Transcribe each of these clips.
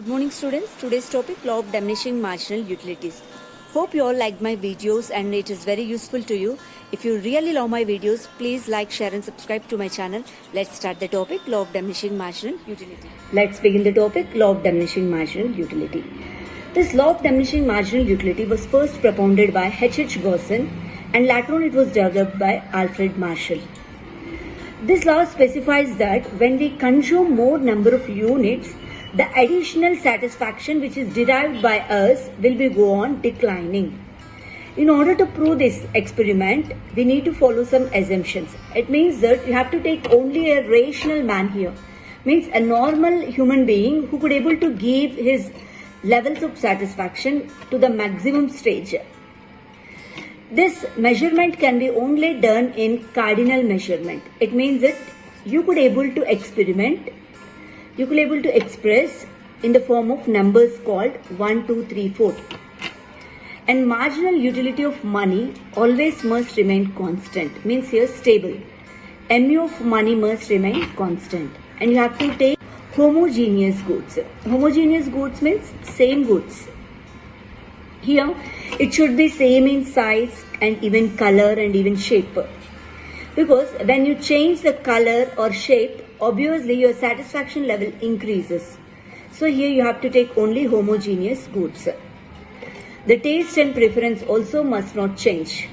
morning students. Today's topic, law of diminishing marginal utilities. Hope you all liked my videos and it is very useful to you. If you really love my videos, please like, share and subscribe to my channel. Let's start the topic, law of diminishing marginal utility. Let's begin the topic, law of diminishing marginal utility. This law of diminishing marginal utility was first propounded by H.H. Gaussen and later on it was developed by Alfred Marshall. This law specifies that when we consume more number of units, the additional satisfaction which is derived by us will be go on declining. In order to prove this experiment, we need to follow some assumptions. It means that you have to take only a rational man here. Means a normal human being who could able to give his levels of satisfaction to the maximum stage. This measurement can be only done in cardinal measurement. It means that you could able to experiment, you could able to express in the form of numbers called 1, 2, 3, 4. And marginal utility of money always must remain constant. Means here stable. MU of money must remain constant. And you have to take homogeneous goods. Homogeneous goods means same goods. Here it should be same in size and even color and even shape. Because when you change the color or shape, obviously your satisfaction level increases. So here you have to take only homogeneous goods. The taste and preference also must not change.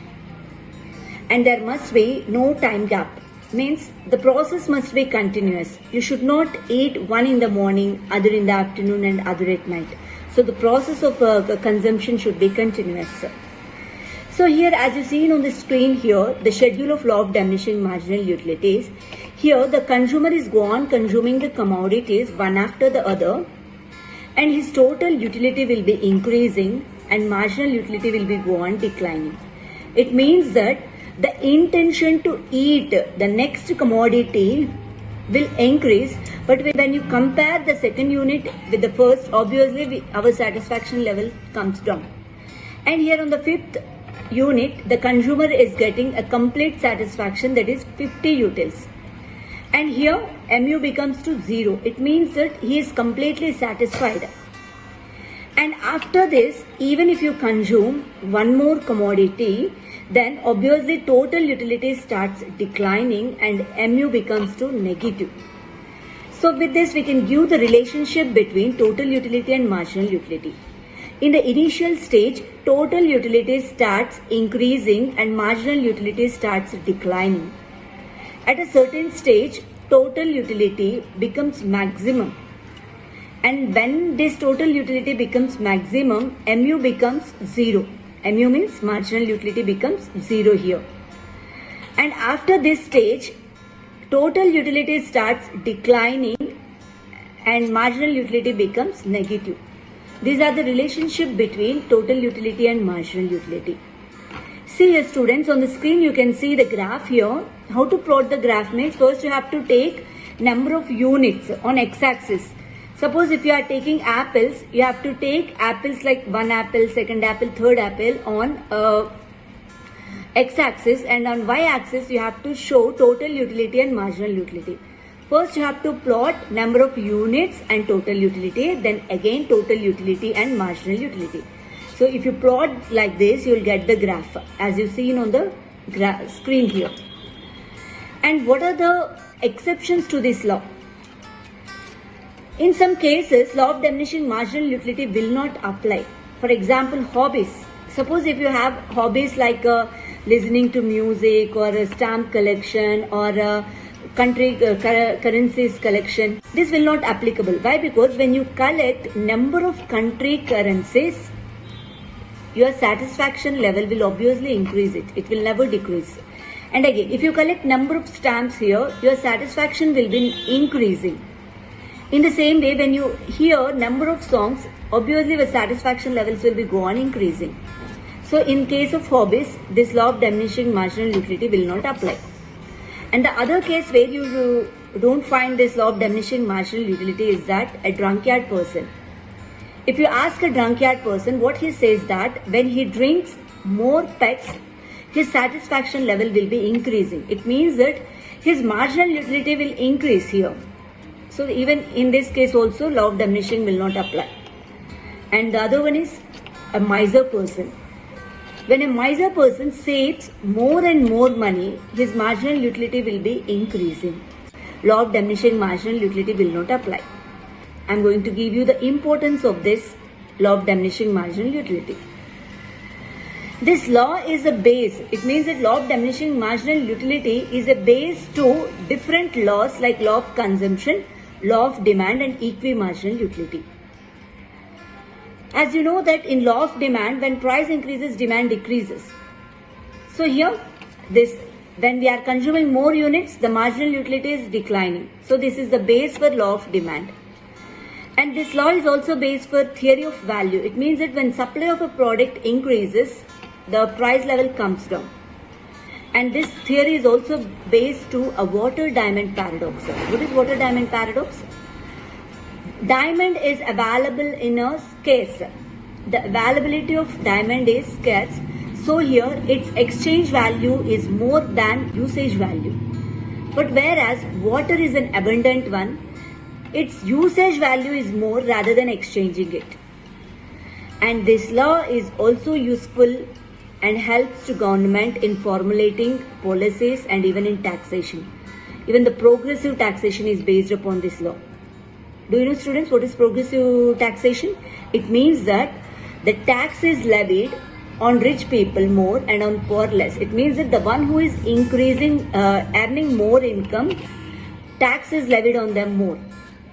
And there must be no time gap. Means the process must be continuous. You should not eat one in the morning, other in the afternoon and other at night. So the process of consumption should be continuous. So here as you see on the screen here, the schedule of law of diminishing marginal utilities. Here the consumer is go on consuming the commodities one after the other and his total utility will be increasing and marginal utility will be go on declining. It means that the intention to eat the next commodity will increase, but when you compare the second unit with the first, obviously our satisfaction level comes down. And here on the fifth unit, the consumer is getting a complete satisfaction, that is 50 utils. And here MU becomes to 0. It means that he is completely satisfied. And after this, even if you consume one more commodity, then obviously total utility starts declining and MU becomes to negative. So with this we can give the relationship between total utility and marginal utility. In the initial stage, total utility starts increasing and marginal utility starts declining. At a certain stage, total utility becomes maximum. And when this total utility becomes maximum, MU becomes 0. MU means marginal utility becomes 0 here. And after this stage, total utility starts declining and marginal utility becomes negative. These are the relationship between total utility and marginal utility. See here students, on the screen you can see the graph here. How to plot the graph means first you have to take number of units on x-axis. Suppose if you are taking apples, you have to take apples like one apple, second apple, third apple on x-axis, and on y-axis you have to show total utility and marginal utility. First you have to plot number of units and total utility, then again total utility and marginal utility. So if you plot like this, you will get the graph as you see on the screen here. And what are the exceptions to this law? In some cases, law of diminishing marginal utility will not apply. For example, hobbies. Suppose if you have hobbies like listening to music or a stamp collection or a currencies collection, this will not applicable. Why? Because when you collect number of country currencies, your satisfaction level will obviously increase it. It will never decrease. And again, if you collect number of stamps here, your satisfaction will be increasing. In the same way, when you hear number of songs, obviously the satisfaction levels will be go on increasing. So in case of hobbies, this law of diminishing marginal utility will not apply. And the other case where you don't find this law of diminishing marginal utility is that a drunkard person. If you ask a drunkard person, what he says that when he drinks more pecks, his satisfaction level will be increasing. It means that his marginal utility will increase here. So even in this case also law of diminishing will not apply. And the other one is a miser person. When a miser person saves more and more money, his marginal utility will be increasing. Law of diminishing marginal utility will not apply. I am going to give you the importance of this law of diminishing marginal utility. This law is a base. It means that law of diminishing marginal utility is a base to different laws like law of consumption, law of demand and equimarginal utility. As you know that in law of demand, when price increases, demand decreases. So here, when we are consuming more units, the marginal utility is declining. So this is the base for law of demand. And this law is also based for theory of value. It means that when supply of a product increases, the price level comes down. And this theory is also based to a water diamond paradox. What is water diamond paradox? Diamond is available in a scarce. The availability of diamond is scarce. So here its exchange value is more than usage value. But whereas water is an abundant one, its usage value is more rather than exchanging it. And this law is also useful and helps to government in formulating policies and even in taxation. Even the progressive taxation is based upon this law. Do you know, students, what is progressive taxation? It means that the tax is levied on rich people more and on poor less. It means that the one who is earning more income, tax is levied on them more.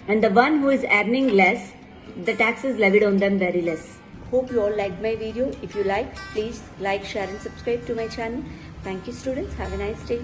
And the one who is earning less, the tax is levied on them very less. Hope you all liked my video. If you like, please like, share and subscribe to my channel. Thank you, students. Have a nice day.